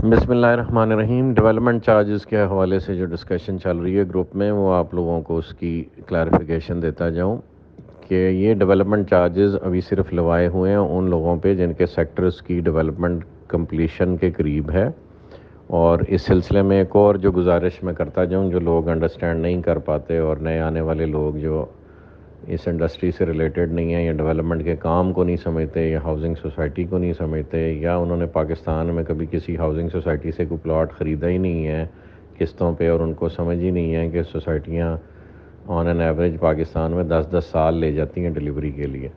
بسم اللہ الرحمن الرحیم۔ ڈیولپمنٹ چارجز کے حوالے سے جو ڈسکشن چل رہی ہے گروپ میں، وہ آپ لوگوں کو اس کی کلیریفیکیشن دیتا جاؤں کہ یہ ڈیولپمنٹ چارجز ابھی صرف لوائے ہوئے ہیں ان لوگوں پہ جن کے سیکٹرز کی ڈیولپمنٹ کمپلیشن کے قریب ہے۔ اور اس سلسلے میں ایک اور جو گزارش میں کرتا جاؤں، جو لوگ انڈرسٹینڈ نہیں کر پاتے اور نئے آنے والے لوگ جو اس انڈسٹری سے ریلیٹڈ نہیں ہیں یا ڈیولپمنٹ کے کام کو نہیں سمجھتے یا ہاؤسنگ سوسائٹی کو نہیں سمجھتے، یا انہوں نے پاکستان میں کبھی کسی ہاؤسنگ سوسائٹی سے کوئی پلاٹ خریدا ہی نہیں ہے قسطوں پہ، اور ان کو سمجھ ہی نہیں ہے کہ سوسائٹیاں آن این ایوریج پاکستان میں 10 سال لے جاتی ہیں ڈلیوری کے لیے۔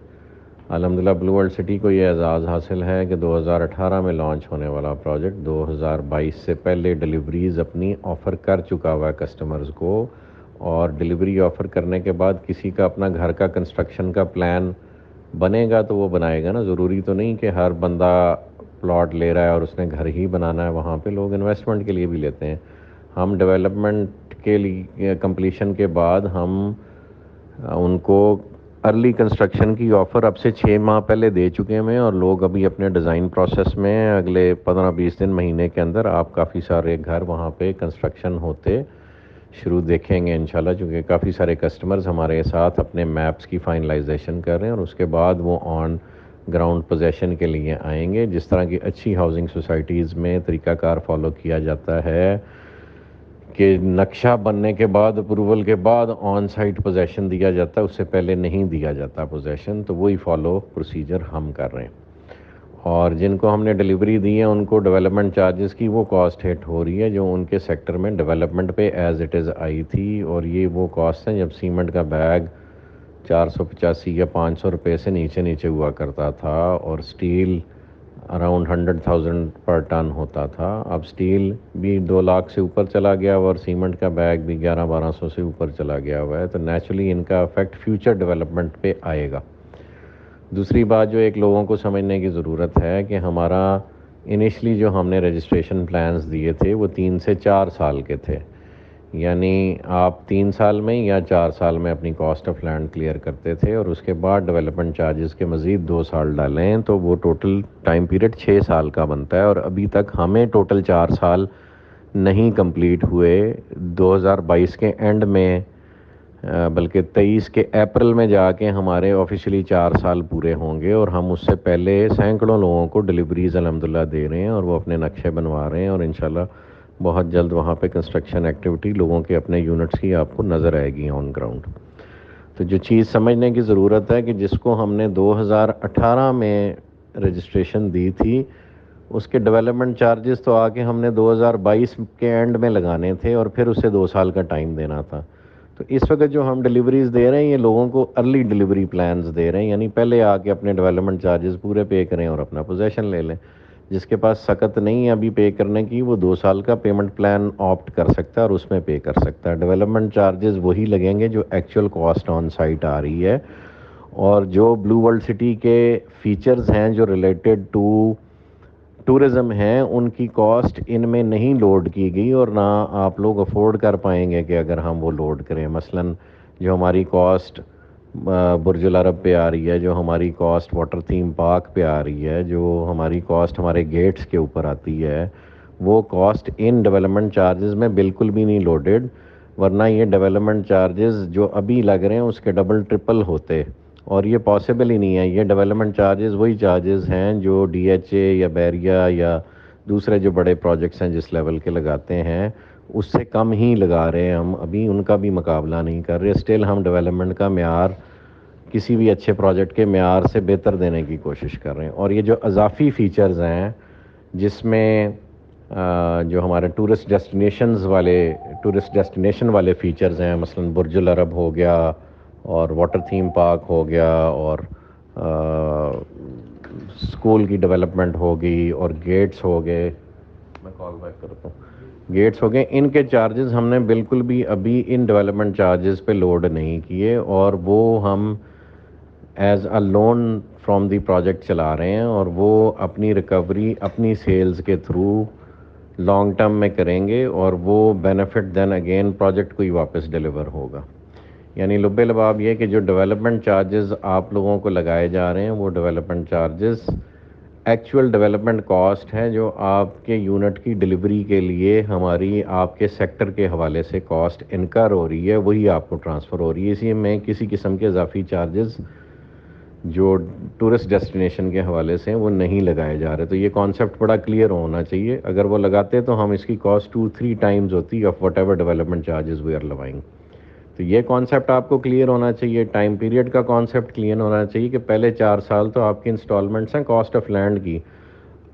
الحمدللہ بلو ورلڈ سٹی کو یہ اعزاز حاصل ہے کہ 2018 میں لانچ ہونے والا پروجیکٹ 2022 سے پہلے ڈلیوریز اپنی آفر کر چکا ہوا ہے کسٹمرز کو، اور ڈلیوری آفر کرنے کے بعد کسی کا اپنا گھر کا کنسٹرکشن کا پلان بنے گا تو وہ بنائے گا نا۔ ضروری تو نہیں کہ ہر بندہ پلاٹ لے رہا ہے اور اس نے گھر ہی بنانا ہے، وہاں پہ لوگ انویسٹمنٹ کے لیے بھی لیتے ہیں۔ ہم ڈیولپمنٹ کے لیے کمپلیشن کے بعد ہم ان کو ارلی کنسٹرکشن کی آفر اب سے 6 ماہ پہلے دے چکے ہیں، اور لوگ ابھی اپنے ڈیزائن پروسیس میں اگلے 15-20 دن مہینے کے اندر آپ کافی سارے گھر وہاں پہ کنسٹرکشن ہوتے شروع دیکھیں گے انشاءاللہ، چونکہ کافی سارے کسٹمرز ہمارے ساتھ اپنے میپس کی فائنلائزیشن کر رہے ہیں، اور اس کے بعد وہ آن گراؤنڈ پوزیشن کے لیے آئیں گے۔ جس طرح کی اچھی ہاؤسنگ سوسائٹیز میں طریقہ کار فالو کیا جاتا ہے کہ نقشہ بننے کے بعد، اپروول کے بعد آن سائٹ پوزیشن دیا جاتا ہے، اس سے پہلے نہیں دیا جاتا پوزیشن، تو وہی فالو پروسیجر ہم کر رہے ہیں۔ اور جن کو ہم نے ڈلیوری دی ہے ان کو ڈیولپمنٹ چارجز کی وہ کاسٹ ہٹ ہو رہی ہے جو ان کے سیکٹر میں ڈیولپمنٹ پہ ایز اٹ از آئی تھی، اور یہ وہ کاسٹ ہیں جب سیمنٹ کا بیگ 485 یا 500 روپے سے نیچے ہوا کرتا تھا، اور سٹیل اراؤنڈ 100,000 پر ٹن ہوتا تھا۔ اب سٹیل بھی 2 لاکھ سے اوپر چلا گیا ہوا، اور سیمنٹ کا بیگ بھی 1100-1200 سے اوپر چلا گیا ہوا ہے، تو نیچرلی ان کا افیکٹ فیوچر ڈیولپمنٹ پہ آئے گا۔ دوسری بات جو ایک لوگوں کو سمجھنے کی ضرورت ہے کہ ہمارا انیشلی جو ہم نے رجسٹریشن پلانز دیے تھے وہ 3 سے 4 سال کے تھے، یعنی آپ 3 سال میں یا 4 سال میں اپنی کاسٹ آف لینڈ کلیئر کرتے تھے، اور اس کے بعد ڈیولپمنٹ چارجز کے مزید 2 سال ڈالیں تو وہ ٹوٹل ٹائم پیریڈ 6 سال کا بنتا ہے، اور ابھی تک ہمیں ٹوٹل 4 سال نہیں کمپلیٹ ہوئے۔ 2022 کے اینڈ میں بلکہ 23 کے اپریل میں جا کے ہمارے آفیشلی 4 سال پورے ہوں گے، اور ہم اس سے پہلے سینکڑوں لوگوں کو ڈلیوریز الحمدللہ دے رہے ہیں، اور وہ اپنے نقشے بنوا رہے ہیں، اور انشاءاللہ بہت جلد وہاں پہ کنسٹرکشن ایکٹیویٹی لوگوں کے اپنے یونٹس کی آپ کو نظر آئے گی آن گراؤنڈ۔ تو جو چیز سمجھنے کی ضرورت ہے کہ جس کو ہم نے 2018 میں رجسٹریشن دی تھی، اس کے ڈیولپمنٹ چارجز تو آ کے ہم نے 2022 کے اینڈ میں لگانے تھے، اور پھر اسے 2 سال کا ٹائم دینا تھا۔ تو اس وقت جو ہم ڈلیوریز دے رہے ہیں یہ لوگوں کو ارلی ڈلیوری پلانز دے رہے ہیں، یعنی پہلے آ کے اپنے ڈیولپمنٹ چارجز پورے پے کریں اور اپنا پوزیشن لے لیں۔ جس کے پاس سخت نہیں ہے ابھی پے کرنے کی، وہ 2 سال کا پیمنٹ پلان آپٹ کر سکتا ہے اور اس میں پے کر سکتا ہے۔ ڈیولپمنٹ چارجز وہی لگیں گے جو ایکچوئل کاسٹ آن سائٹ آ رہی ہے، اور جو بلو ورلڈ سٹی کے فیچرز ہیں جو ریلیٹڈ ٹو ٹورزم ہیں ان کی کاسٹ ان میں نہیں لوڈ کی گئی، اور نہ آپ لوگ افورڈ کر پائیں گے کہ اگر ہم وہ لوڈ کریں۔ مثلاً جو ہماری کاسٹ برج العرب پہ آ رہی ہے، جو ہماری کاسٹ واٹر تھیم پارک پہ آ رہی ہے، جو ہماری کاسٹ ہمارے گیٹس کے اوپر آتی ہے، وہ کاسٹ ان ڈیولپمنٹ چارجز میں بالکل بھی نہیں لوڈڈ، ورنہ یہ ڈیولپمنٹ چارجز جو ابھی لگ رہے ہیں اس کے ڈبل ٹرپل ہوتے، اور یہ پاسبل ہی نہیں ہے۔ یہ ڈیولپمنٹ چارجز وہی چارجز ہیں جو ڈی ایچ اے یا بیریا یا دوسرے جو بڑے پروجیکٹس ہیں جس لیول کے لگاتے ہیں اس سے کم ہی لگا رہے ہیں، ہم ابھی ان کا بھی مقابلہ نہیں کر رہے۔ اسٹل ہم ڈیولپمنٹ کا معیار کسی بھی اچھے پروجیکٹ کے معیار سے بہتر دینے کی کوشش کر رہے ہیں، اور یہ جو اضافی فیچرز ہیں جس میں جو ہمارے ٹورسٹ ڈیسٹینیشن والے فیچرز ہیں، مثلا برج العرب ہو گیا، اور واٹر تھیم پارک ہو گیا، اور اسکول کی ڈیولپمنٹ ہوگی، اور گیٹس ہو گئے، میں کال بیک کرتا ہوں، گیٹس ہو گئے، ان کے چارجز ہم نے بالکل بھی ابھی ان ڈیولپمنٹ چارجز پہ لوڈ نہیں کیے، اور وہ ہم as a loan from the project چلا رہے ہیں، اور وہ اپنی ریکوری اپنی سیلز کے تھرو لانگ ٹرم میں کریں گے، اور وہ بینیفٹ دین اگین پروجیکٹ کو ہی واپس ڈیلیور ہوگا۔ یعنی لب لباب یہ کہ جو ڈیولپمنٹ چارجز آپ لوگوں کو لگائے جا رہے ہیں وہ development charges actual development cost ہے جو آپ کے یونٹ کی ڈلیوری کے لیے ہماری آپ کے سیکٹر کے حوالے سے کاسٹ انکر ہو رہی ہے، وہی آپ کو ٹرانسفر ہو رہی ہے. اس لیے میں کسی قسم کے اضافی چارجز جو ٹورسٹ ڈیسٹینیشن کے حوالے سے ہیں وہ نہیں لگائے جا رہے. تو یہ کانسیپٹ بڑا کلیئر ہونا چاہیے. اگر وہ لگاتے تو ہم اس کی کاسٹ 2-3 ٹائمز ہوتی of whatever development charges we are levying. تو یہ کانسیپٹ آپ کو کلیئر ہونا چاہیے. ٹائم پیریڈ کا کانسیپٹ کلیئر ہونا چاہیے کہ پہلے 4 سال تو آپ کی انسٹالمنٹس ہیں کاسٹ آف لینڈ کی،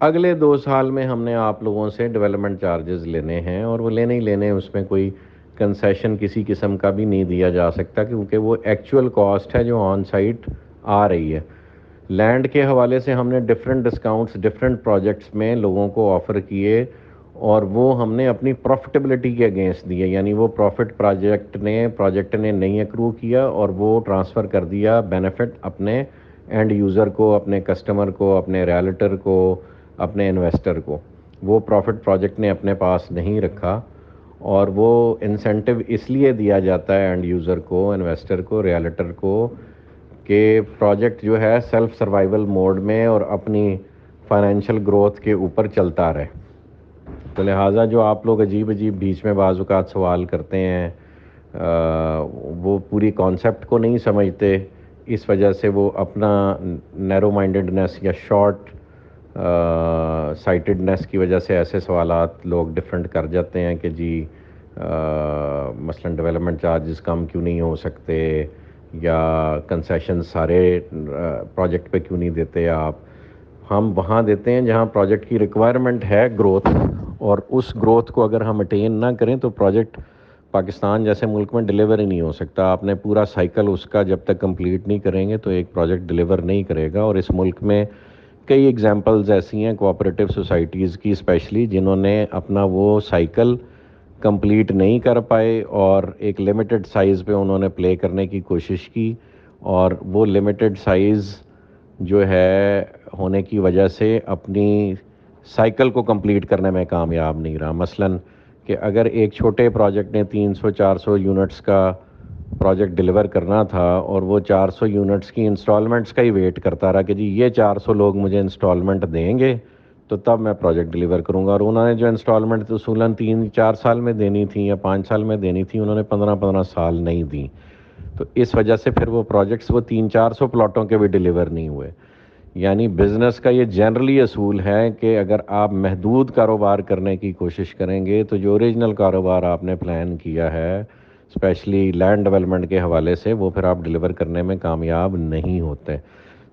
اگلے 2 سال میں ہم نے آپ لوگوں سے ڈیولپمنٹ چارجز لینے ہیں، اور وہ لینے ہی لینے، اس میں کوئی کنسیشن کسی قسم کا بھی نہیں دیا جا سکتا کیونکہ وہ ایکچوئل کاسٹ ہے جو آن سائٹ آ رہی ہے. لینڈ کے حوالے سے ہم نے ڈفرینٹ ڈسکاؤنٹس ڈفرینٹ پروجیکٹس میں لوگوں کو آفر کیے، اور وہ ہم نے اپنی پروفٹیبلٹی کے اگینسٹ دیے، یعنی وہ پروفٹ پروجیکٹ نے نہیں اکرو کیا اور وہ ٹرانسفر کر دیا بینیفٹ اپنے اینڈ یوزر کو، اپنے کسٹمر کو، اپنے ریالٹر کو، اپنے انویسٹر کو. وہ پروفٹ پروجیکٹ نے اپنے پاس نہیں رکھا، اور وہ انسینٹو اس لیے دیا جاتا ہے اینڈ یوزر کو، انویسٹر کو، ریالٹر کو، کہ پروجیکٹ جو ہے سیلف سروائیول موڈ میں اور اپنی فائنینشیل گروتھ کے اوپر چلتا رہے. تو لہٰذا جو آپ لوگ عجیب بیچ میں بعض اوقات سوال کرتے ہیں، وہ پوری کانسیپٹ کو نہیں سمجھتے، اس وجہ سے وہ اپنا نیرو مائنڈڈنیس یا شارٹ سائٹڈنیس کی وجہ سے ایسے سوالات لوگ ڈفرینٹ کر جاتے ہیں کہ جی مثلا ڈیولپمنٹ چارجز کم کیوں نہیں ہو سکتے، یا کنسیشن سارے پروجیکٹ پہ کیوں نہیں دیتے آپ. ہم وہاں دیتے ہیں جہاں پروجیکٹ کی ریکوائرمنٹ ہے گروتھ، اور اس گروتھ کو اگر ہم اٹین نہ کریں تو پروجیکٹ پاکستان جیسے ملک میں ڈیلیور ہی نہیں ہو سکتا. آپ نے پورا سائیکل اس کا جب تک کمپلیٹ نہیں کریں گے تو ایک پروجیکٹ ڈیلیور نہیں کرے گا. اور اس ملک میں کئی ایگزامپلز ایسی ہیں کوآپریٹو سوسائٹیز کی اسپیشلی، جنہوں نے اپنا وہ سائیکل کمپلیٹ نہیں کر پائے اور ایک لمیٹڈ سائز پہ انہوں نے پلے کرنے کی کوشش کی، اور وہ لمیٹڈ سائز جو ہے ہونے کی وجہ سے اپنی سائیکل کو کمپلیٹ کرنے میں کامیاب نہیں رہا. مثلاً کہ اگر ایک چھوٹے پروجیکٹ نے 300-400 یونٹس کا پروجیکٹ ڈیلیور کرنا تھا، اور وہ 400 یونٹس کی انسٹالمنٹس کا ہی ویٹ کرتا رہا کہ جی یہ 400 لوگ مجھے انسٹالمنٹ دیں گے تو تب میں پروجیکٹ ڈیلیور کروں گا، اور انہوں نے جو انسٹالمنٹ اصولاً 3-4 سال میں دینی تھی یا 5 سال میں دینی تھی، انہوں نے 15 سال نہیں دیں. تو اس وجہ سے پھر وہ پروجیکٹس وہ 300-400 پلاٹوں کے بھی ڈیلیور نہیں ہوئے. یعنی بزنس کا یہ جنرلی اصول ہے کہ اگر آپ محدود کاروبار کرنے کی کوشش کریں گے تو جو اوریجنل کاروبار آپ نے پلان کیا ہے اسپیشلی لینڈ ڈیولپمنٹ کے حوالے سے، وہ پھر آپ ڈیلیور کرنے میں کامیاب نہیں ہوتے.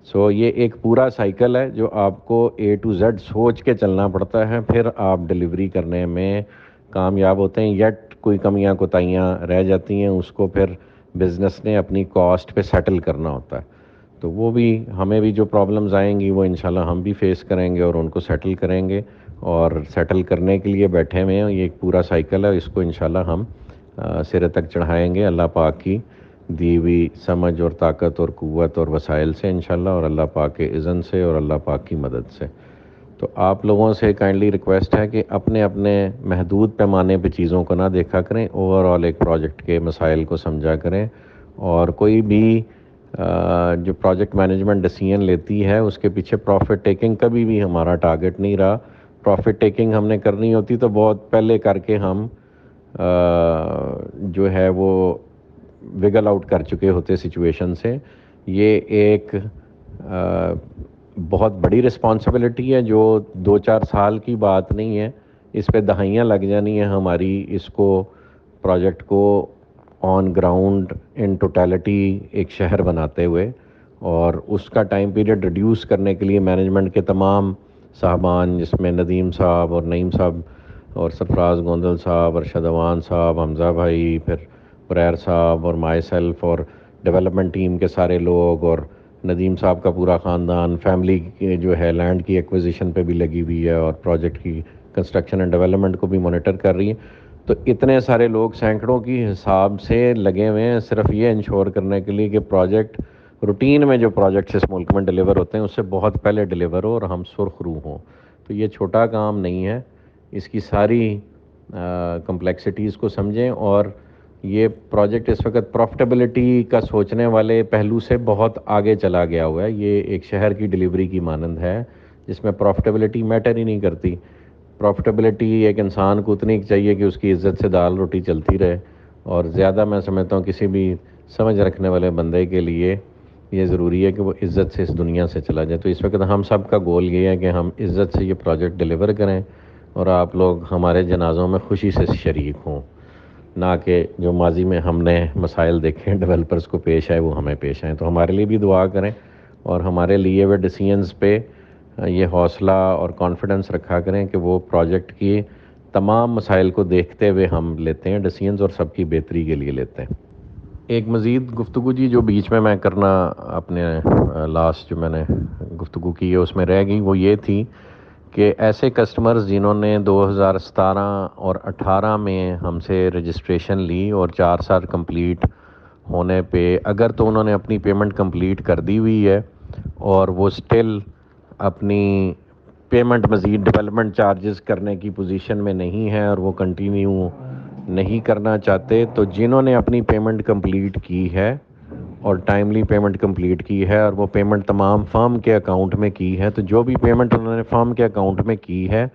سو یہ ایک پورا سائیکل ہے جو آپ کو A to Z سوچ کے چلنا پڑتا ہے، پھر آپ ڈیلیوری کرنے میں کامیاب ہوتے ہیں. یٹ کوئی کمیاں کوتاہیاں رہ جاتی ہیں، اس کو پھر بزنس نے اپنی کاسٹ پہ سیٹل کرنا ہوتا ہے. تو وہ بھی ہمیں بھی جو پرابلمز آئیں گی وہ انشاءاللہ ہم بھی فیس کریں گے اور ان کو سیٹل کریں گے، اور سیٹل کرنے کے لیے بیٹھے ہوئے ہیں. یہ ایک پورا سائیکل ہے، اس کو انشاءاللہ ہم سرے تک چڑھائیں گے اللہ پاک کی دی ہوئی سمجھ اور طاقت اور قوت اور وسائل سے انشاءاللہ، اور اللہ پاک کے اذن سے اور اللہ پاک کی مدد سے. تو آپ لوگوں سے کائنڈلی ریکویسٹ ہے کہ اپنے اپنے محدود پیمانے پہ چیزوں کو نہ دیکھا کریں، اوور آل ایک پروجیکٹ کے مسائل کو سمجھا کریں. اور کوئی بھی جو پروجیکٹ مینجمنٹ ڈیسیژن لیتی ہے اس کے پیچھے پروفٹ ٹیکنگ کبھی بھی ہمارا ٹارگٹ نہیں رہا. پروفٹ ٹیکنگ ہم نے کرنی ہوتی تو بہت پہلے کر کے ہم جو ہے وہ وگل آؤٹ کر چکے ہوتے سچویشن سے. یہ ایک بہت بڑی رسپانسبلٹی ہے جو 2-4 سال کی بات نہیں ہے، اس پہ دہائیاں لگ جانی ہیں ہماری اس کو پروجیکٹ کو آن گراؤنڈ ان ٹوٹیلٹی ایک شہر بناتے ہوئے. اور اس کا ٹائم پیریڈ ریڈیوس کرنے کے لیے مینجمنٹ کے تمام صاحبان، جس میں ندیم صاحب اور نعیم صاحب اور سرفراز گوندل صاحب، ارشد اوان صاحب، حمزہ بھائی، پھر پریر صاحب اور مائی سیلف اور ڈیولپمنٹ ٹیم کے سارے لوگ، اور ندیم صاحب کا پورا خاندان، فیملی جو ہے لینڈ کی ایکوزیشن پہ بھی لگی ہوئی ہے اور پروجیکٹ کی کنسٹرکشن اینڈ ڈیولپمنٹ کو بھی مانیٹر کر رہی ہے. تو اتنے سارے لوگ سینکڑوں کی حساب سے لگے ہوئے ہیں صرف یہ انشور کرنے کے لیے کہ پروجیکٹ روٹین میں جو پروجیکٹس اس ملک میں ڈیلیور ہوتے ہیں اس سے بہت پہلے ڈیلیور ہو اور ہم سرخ رو ہوں. تو یہ چھوٹا کام نہیں ہے، اس کی ساری کمپلیکسٹیز کو سمجھیں. اور یہ پروجیکٹ اس وقت پروفٹیبلٹی کا سوچنے والے پہلو سے بہت آگے چلا گیا ہوا ہے. یہ ایک شہر کی ڈیلیوری کی مانند ہے جس میں پروفٹیبلٹی میٹر ہی نہیں کرتی. پروفٹیبلٹی ایک انسان کو اتنی چاہیے کہ اس کی عزت سے دال روٹی چلتی رہے, اور زیادہ میں سمجھتا ہوں کسی بھی سمجھ رکھنے والے بندے کے لیے یہ ضروری ہے کہ وہ عزت سے اس دنیا سے چلا جائے. تو اس وقت ہم سب کا گول یہ ہے کہ ہم عزت سے یہ پروجیکٹ ڈیلیور کریں اور آپ لوگ ہمارے جنازوں میں خوشی سے شریک ہوں, نہ کہ جو ماضی میں ہم نے مسائل دیکھے ڈیولپرز کو پیش آئے وہ ہمیں پیش آئیں. تو ہمارے لیے بھی دعا کریں اور ہمارے لیے وہ ڈیسیژنز پہ یہ حوصلہ اور کانفیڈنس رکھا کریں کہ وہ پروجیکٹ کی تمام مسائل کو دیکھتے ہوئے ہم لیتے ہیں ڈیسیژنز اور سب کی بہتری کے لیے لیتے ہیں. ایک مزید گفتگو جی جو بیچ میں کرنا اپنے لاسٹ جو میں نے گفتگو کی ہے اس میں رہ گئی, وہ یہ تھی کہ ایسے کسٹمرز جنہوں نے 2017 اور 18 میں ہم سے رجسٹریشن لی اور 4 سال کمپلیٹ ہونے پہ اگر تو انہوں نے اپنی پیمنٹ کمپلیٹ کر دی ہوئی ہے اور وہ سٹل اپنی پیمنٹ مزید ڈیولپمنٹ چارجز کرنے کی پوزیشن میں نہیں ہے اور وہ کنٹینیو نہیں کرنا چاہتے, تو جنہوں نے اپنی پیمنٹ کمپلیٹ کی ہے اور ٹائملی پیمنٹ کمپلیٹ کی ہے اور وہ پیمنٹ تمام فرم کے اکاؤنٹ میں کی ہے, تو جو بھی پیمنٹ انہوں نے فرم کے اکاؤنٹ میں کی ہے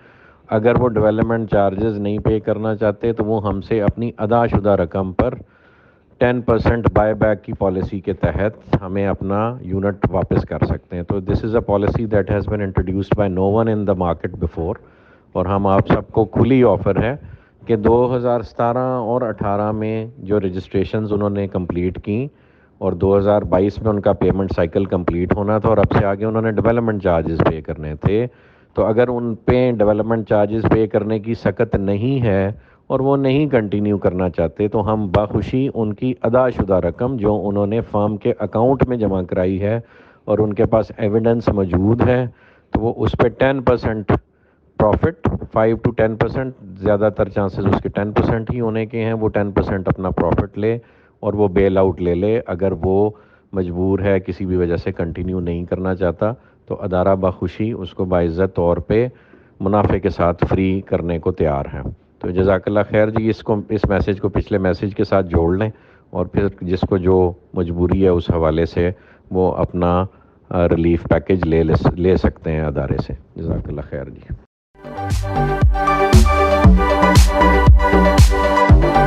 اگر وہ ڈیولپمنٹ چارجز نہیں پے کرنا چاہتے تو وہ ہم سے اپنی ادا شدہ رقم پر 10% بائی بیک کی پالیسی کے تحت ہمیں اپنا یونٹ واپس کر سکتے ہیں. تو this is a policy that has been introduced by no one in the market before, اور ہم آپ سب کو کھلی آفر ہے کہ 2017 اور 18 میں جو رجسٹریشنز انہوں نے کمپلیٹ کی اور 2022 میں ان کا پیمنٹ سائیکل کمپلیٹ ہونا تھا اور اب سے آگے انہوں نے ڈیولپمنٹ چارجز پے کرنے تھے, تو اگر ان پہ ڈیولپمنٹ چارجز پے کرنے کی سخت نہیں ہے اور وہ نہیں کنٹینیو کرنا چاہتے تو ہم بخوشی ان کی ادا شدہ رقم جو انہوں نے فرم کے اکاؤنٹ میں جمع کرائی ہے اور ان کے پاس ایویڈنس موجود ہے تو وہ اس پہ 10% پروفٹ 5 to 10%, زیادہ تر چانسز اس کے 10% ہی ہونے کے ہیں, وہ 10% اپنا پروفٹ لے اور وہ بیل آؤٹ لے لے اگر وہ مجبور ہے کسی بھی وجہ سے کنٹینیو نہیں کرنا چاہتا, تو ادارہ بخوشی اس کو باعزت طور پہ منافع کے ساتھ فری کرنے کو تیار ہے. تو جزاک اللہ خیر جی, اس میسیج کو پچھلے میسیج کے ساتھ جوڑ لیں اور پھر جس کو جو مجبوری ہے اس حوالے سے وہ اپنا ریلیف پیکیج لے سکتے ہیں ادارے سے. جزاک اللہ خیر جی.